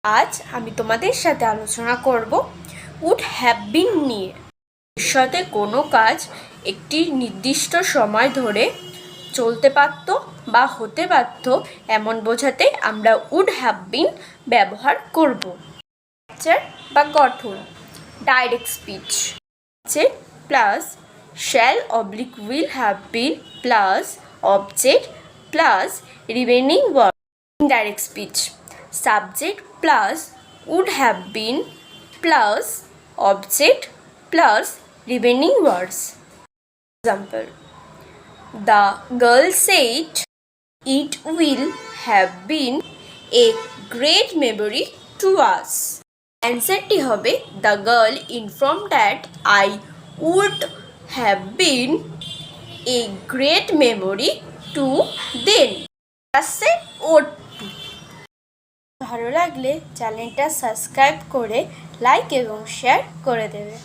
আজ আমি তোমাদের সাথে আলোচনা করব উড হ্যাভ বিন নিয়ে। ভবিষ্যতে কোনো কাজ একটি নির্দিষ্ট সময় ধরে চলতে পারত বা হতে পারত এমন বোঝাতে আমরা উড হ্যাভ বিন ব্যবহার করব। স্ট্রাকচার বা গঠন, direct speech plus shall oblique will have been plus object plus remaining word. Indirect speech, subject plus would have been plus object plus remaining words. Example: the girl said it will have been a great memory to us. অ্যান্সারটি হবে the girl informed that I would have been a great memory to them. আছে would. ভালো লাগলে চ্যানেলটা subscribe করে like এবং share করে দেবে।